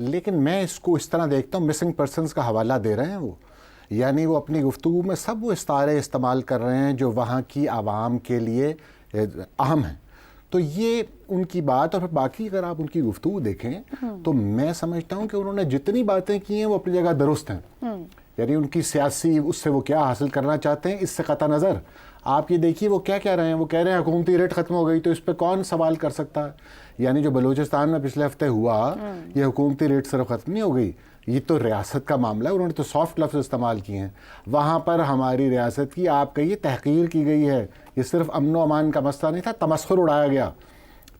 لیکن میں اس کو اس طرح دیکھتا ہوں مسنگ پرسنس کا حوالہ دے رہے ہیں وہ، یعنی وہ اپنی گفتگو میں سب وہ استعارے استعمال کر رہے ہیں جو وہاں کی عوام کے لیے اہم ہیں. تو یہ ان کی بات، اور پھر باقی اگر آپ ان کی گفتگو دیکھیں تو میں سمجھتا ہوں کہ انہوں نے جتنی باتیں کی ہیں وہ اپنی جگہ درست ہیں. یعنی ان کی سیاسی اس سے وہ کیا حاصل کرنا چاہتے ہیں اس سے قطع نظر آپ یہ دیکھیے وہ کیا کہہ رہے ہیں. وہ کہہ رہے ہیں حکومتی ریٹ ختم ہو گئی، تو اس پہ کون سوال کر سکتا ہے؟ یعنی جو بلوچستان میں پچھلے ہفتے ہوا، یہ حکومتی ریٹ صرف ختم نہیں ہو گئی، یہ تو ریاست کا معاملہ ہے. انہوں نے تو سافٹ لفظ استعمال کیے ہیں. وہاں پر ہماری ریاست کی آپ کہیے تحقیر کی گئی ہے. یہ صرف امن و امان کا مسئلہ نہیں تھا، تمسخر اڑایا گیا.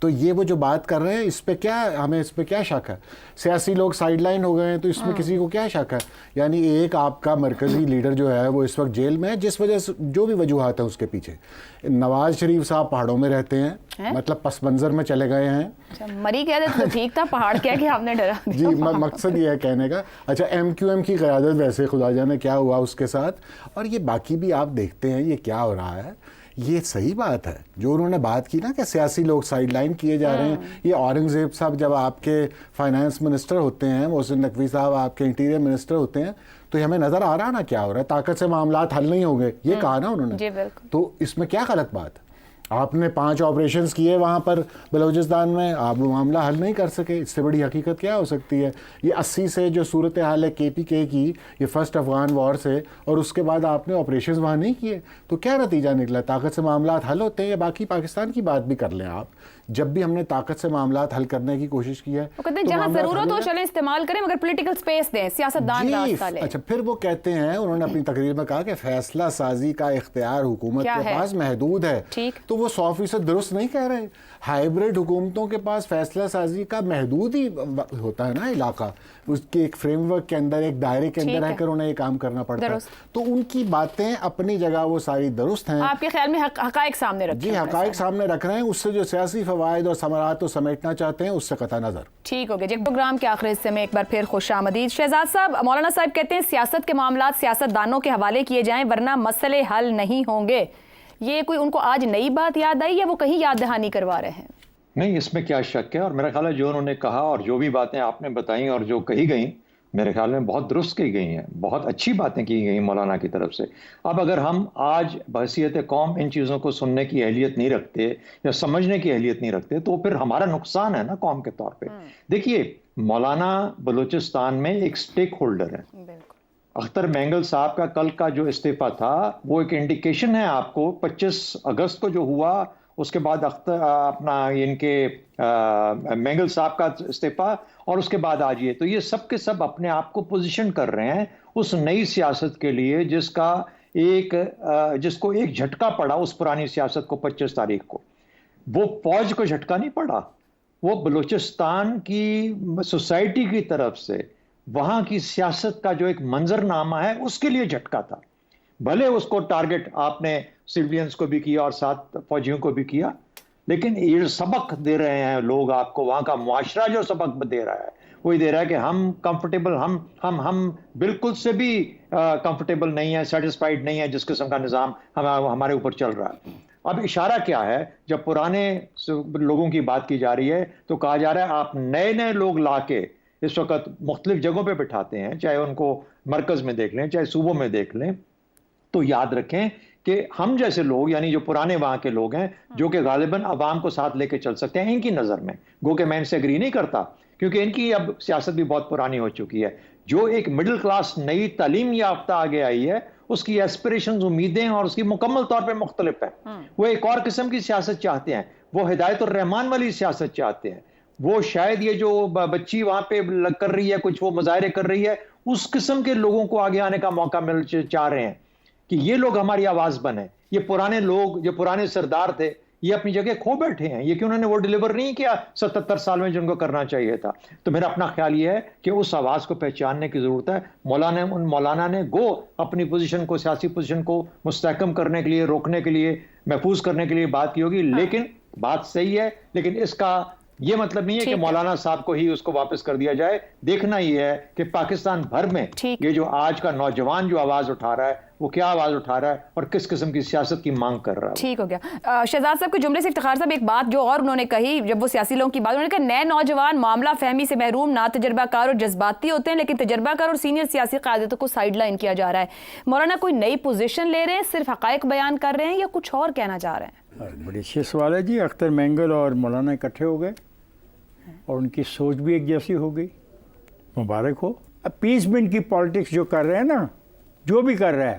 تو یہ وہ جو بات کر رہے ہیں اس پہ کیا، ہمیں اس پہ کیا شک ہے؟ سیاسی لوگ سائیڈ لائن ہو گئے ہیں تو اس میں کسی کو کیا شک ہے؟ یعنی ایک آپ کا مرکزی لیڈر جو ہے وہ اس وقت جیل میں ہے، جس وجہ سے جو بھی وجوہات ہیں اس کے پیچھے. نواز شریف صاحب پہاڑوں میں رہتے ہیں، مطلب پس منظر میں چلے گئے ہیں. مری کہہ دیتے تو ٹھیک تھا، پہاڑ کہہ کے آپ نے ڈرا دیا. جی مقصد یہ ہے کہنے کا. اچھا ایم کیو ایم کی قیادت ویسے خدا جانے کیا ہوا اس کے ساتھ. اور یہ باقی بھی آپ دیکھتے ہیں یہ کیا ہو رہا ہے. یہ صحیح بات ہے جو انہوں نے بات کی نا کہ سیاسی لوگ سائیڈ لائن کیے جا رہے ہیں. یہ اورنگزیب صاحب جب آپ کے فائنانس منسٹر ہوتے ہیں، محسن نقوی صاحب آپ کے انٹیریئر منسٹر ہوتے ہیں، تو یہ ہمیں نظر آ رہا نا کیا ہو رہا ہے. طاقت سے معاملات حل نہیں ہوں گے یہ کہا نا انہوں نے. تو اس میں کیا غلط بات ہے؟ آپ نے 5 آپریشنز کیے وہاں پر بلوچستان میں، آپ وہ معاملہ حل نہیں کر سکے. اس سے بڑی حقیقت کیا ہو سکتی ہے؟ یہ 80 سے جو صورتحال ہے KPK کی، یہ فرسٹ افغان وار سے، اور اس کے بعد آپ نے آپریشنز وہاں نہیں کیے تو کیا نتیجہ نکلا؟ طاقت سے معاملات حل ہوتے ہیں. یا باقی پاکستان کی بات بھی کر لیں آپ، جب بھی ہم نے طاقت سے معاملات حل کرنے کی کوشش کی ہے وہ کہتے ہیں جہاں ضرورت ہو چلیں استعمال کریں، مگر پولیٹیکل سپیس دیں، سیاست دان راستہ لیں. اچھا پھر وہ کہتے ہیں، انہوں نے اپنی تقریر میں کہا کہ فیصلہ سازی کا اختیار حکومت کے پاس محدود ہے. تو وہ 100% درست نہیں کہہ رہے. ہائیبریڈ حکومتوں کے پاس فیصلہ سازی کا محدود ہی ہوتا ہے نا علاقہ، اس کے ایک فریم ورک کے اندر، ایک دائرے کے اندر رہ کر انہیں یہ کام کرنا پڑتا ہے. تو ان کی باتیں اپنی جگہ وہ ساری درست ہیں. آپ کے خیال میں حقائق سامنے رکھیں؟ جی حقائق سامنے رکھ رہے ہیں. اس سے جو سیاسی فوائد اور ثمرات کو سمیٹنا چاہتے ہیں اس سے قطع نظر. ٹھیک ہو گیا جی. پروگرام کے آخری حصے میں ایک بار پھر خوش آمدید. شہزاد صاحب، مولانا صاحب کہتے ہیں سیاست کے معاملات سیاست دانوں کے حوالے کیے جائیں ورنہ مسئلے حل نہیں ہوں گے. یہ کوئی ان کو آج نئی بات یاد آئی یا وہ کہیں یاد دہانی کروا رہے ہیں؟ نہیں، اس میں کیا شک ہے. اور میرا خیال ہے جو انہوں نے کہا اور جو بھی باتیں آپ نے بتائیں اور جو کہی گئیں میرے خیال میں بہت درست کی گئی ہیں، بہت اچھی باتیں کی گئی مولانا کی طرف سے. اب اگر ہم آج بحیثیت قوم ان چیزوں کو سننے کی اہلیت نہیں رکھتے یا سمجھنے کی اہلیت نہیں رکھتے تو پھر ہمارا نقصان ہے نا قوم کے طور پہ. دیکھیے مولانا بلوچستان میں ایک سٹیک ہولڈر ہے. اختر مینگل صاحب کا کل کا جو استعفیٰ تھا وہ ایک انڈیکیشن ہے آپ کو. 25 اگست کو جو ہوا اس کے بعد اپنا ان کے مینگل صاحب کا استعفیٰ اور اس کے بعد آج یہ، تو یہ سب کے سب اپنے آپ کو پوزیشن کر رہے ہیں اس نئی سیاست کے لیے جس کو ایک جھٹکا پڑا اس پرانی سیاست کو 25 تاریخ کو. وہ فوج کو جھٹکا نہیں پڑا، وہ بلوچستان کی سوسائٹی کی طرف سے وہاں کی سیاست کا جو ایک منظر نامہ ہے اس کے لیے جھٹکا تھا. بھلے اس کو ٹارگٹ آپ نے سیولینز کو بھی کیا اور ساتھ فوجیوں کو بھی کیا، لیکن یہ سبق دے رہے ہیں لوگ آپ کو. وہاں کا معاشرہ جو سبق دے رہا ہے وہی دے رہا ہے کہ ہم کمفرٹیبل، ہم بالکل سے بھی کمفرٹیبل نہیں ہیں، سیٹسفائیڈ نہیں ہے جس قسم کا نظام ہمارے اوپر چل رہا ہے. اب اشارہ کیا ہے؟ جب پرانے لوگوں کی بات کی جا رہی ہے تو کہا جا رہا ہے آپ نئے لوگ لا کے اس وقت مختلف جگہوں پہ بٹھاتے ہیں، چاہے ان کو مرکز میں دیکھ لیں چاہے صوبوں میں دیکھ لیں. تو یاد رکھیں کہ ہم جیسے لوگ یعنی جو پرانے وہاں کے لوگ ہیں جو کہ غالباً عوام کو ساتھ لے کے چل سکتے ہیں، ان کی نظر میں گو کہ میں ان سے اگری نہیں کرتا کیونکہ ان کی اب سیاست بھی بہت پرانی ہو چکی ہے. جو ایک مڈل کلاس نئی تعلیم یافتہ آگے آئی ہے اس کی ایسپریشنز، امیدیں اور اس کی مکمل طور پہ مختلف ہیں. وہ ایک اور قسم کی سیاست چاہتے ہیں، وہ ہدایت الرحمان والی سیاست چاہتے ہیں. وہ شاید یہ جو بچی وہاں پہ کر رہی ہے کچھ وہ مظاہرے کر رہی ہے اس قسم کے لوگوں کو آگے آنے کا موقع چاہ رہے ہیں کہ یہ لوگ ہماری آواز بنے. یہ پرانے لوگ جو پرانے سردار تھے یہ اپنی جگہ کھو بیٹھے ہیں، یہ کہ انہوں نے وہ ڈیلیور نہیں کیا 77 سال میں جن کو کرنا چاہیے تھا. تو میرا اپنا خیال یہ ہے کہ اس آواز کو پہچاننے کی ضرورت ہے. مولانا نے اپنی پوزیشن کو، سیاسی پوزیشن کو مستحکم کرنے کے لیے، روکنے کے لیے، محفوظ کرنے کے لیے بات کی ہوگی، لیکن بات صحیح ہے، لیکن اس کا یہ مطلب نہیں ہے کہ مولانا صاحب کو ہی اس کو واپس کر دیا جائے. دیکھنا یہ ہے کہ پاکستان بھر میں یہ جو آج کا نوجوان جو آواز اٹھا رہا ہے وہ کیا آواز اٹھا رہا ہے اور کس قسم کی سیاست کی مانگ کر رہا ہے. ٹھیک ہو گیا. شہزاد صاحب کے جملے سے افتخار صاحب ایک بات جو اور انہوں نے کہی جب وہ سیاسی لوگوں کی بات، انہوں نے کہا نئے نوجوان معاملہ فہمی سے محروم، نا تجربہ کار اور جذباتی ہوتے ہیں، لیکن تجربہ کار اور سینئر سیاسی قیادتوں کو سائیڈ لائن کیا جا رہا ہے. مولانا کوئی نئی پوزیشن لے رہے ہیں، صرف حقائق بیان کر رہے ہیں یا کچھ اور کہنا چاہ رہے ہیں؟ بڑی اچھی سوال ہے جی. اختر مینگل اور مولانا اکٹھے ہو گئے اور ان کی سوچ بھی ایک جیسی ہو گئی. مبارک ہو. اپیسمنٹ کی پالیٹکس جو کر رہے ہیں نا، جو بھی کر رہا ہے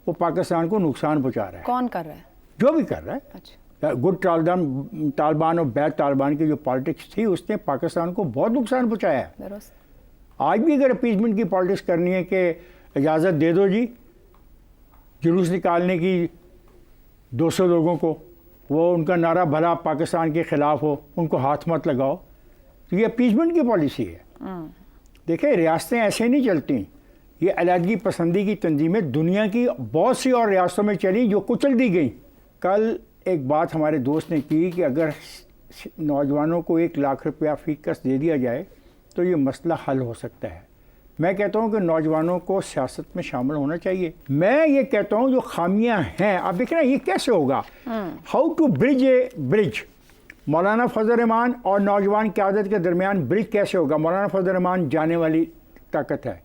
وہ پاکستان کو نقصان پہنچا رہا ہے. کون کر رہا ہے؟ جو بھی کر رہا ہے. اچھا. گڈ طالبان اور بیڈ طالبان کی جو پالیٹکس تھی اس نے پاکستان کو بہت نقصان پہنچایا ہے. درست. آج بھی اگر اپیسمنٹ کی پالیٹکس کرنی ہے کہ اجازت دے دو جی جلوس نکالنے کی 200 لوگوں کو، وہ ان کا نعرہ بھلا پاکستان کے خلاف ہو، ان کو ہاتھ مت لگاؤ، تو یہ اپیسمنٹ کی پالیسی ہے. دیکھیں ریاستیں ایسے نہیں چلتی. یہ علیحدگی پسندی کی تنظیمیں دنیا کی بہت سی اور ریاستوں میں چلی جو کچل دی گئیں. کل ایک بات ہمارے دوست نے کی کہ اگر نوجوانوں کو 1 لاکھ روپیہ فی کس دے دیا جائے تو یہ مسئلہ حل ہو سکتا ہے. میں کہتا ہوں کہ نوجوانوں کو سیاست میں شامل ہونا چاہیے. میں یہ کہتا ہوں جو خامیاں ہیں، آپ دیکھ رہے ہیں یہ کیسے ہوگا. ہاؤ ٹو برج اے برج. مولانا فضل الرحمان اور نوجوان قیادت کے درمیان برج کیسے ہوگا. مولانا فضل الرحمان جانے والی طاقت ہے،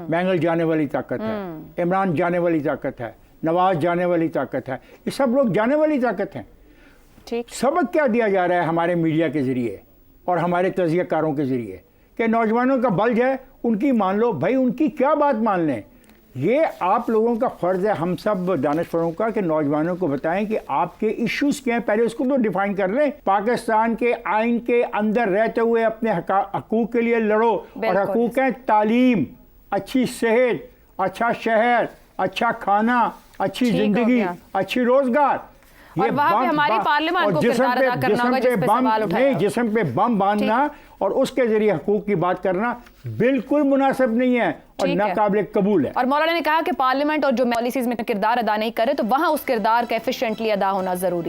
مینگل جانے والی طاقت ہے، عمران جانے والی طاقت ہے، نواز جانے والی طاقت ہے، یہ سب لوگ جانے والی طاقت ہیں. سبق کیا دیا جا رہا ہے ہمارے میڈیا کے ذریعے اور ہمارے تجزیہ کاروں کے ذریعے کہ نوجوانوں کا بلج ہے، ان کی مان لو. بھائی ان کی کیا بات مان لیں. یہ آپ لوگوں کا فرض ہے، ہم سب دانشوروں کا، کہ نوجوانوں کو بتائیں کہ آپ کے ایشوز کیا ہیں. پہلے اس کو تو ڈیفائن کر لیں. پاکستان کے آئین کے اندر رہتے ہوئے اپنے حقوق کے لیے لڑو. اور حقوق ہیں تعلیم، اچھی صحت، اچھا شہر، اچھا کھانا، اچھی زندگی، اچھی روزگار. اور وہاں پہ ہماری پارلیمان کو کردار ادا کرنا ہوگا جس پہ سوال اٹھایا. نہیں، جسم پہ بم باندھنا اور اس کے ذریعے حقوق کی بات کرنا بالکل مناسب نہیں ہے اور ناقابل قبول ہے. اور مولانا نے کہا کہ پارلیمنٹ اور جو پالیسیز میں کردار ادا نہیں کرے تو وہاں اس کردار کا ایفیشینٹلی ادا ہونا ضروری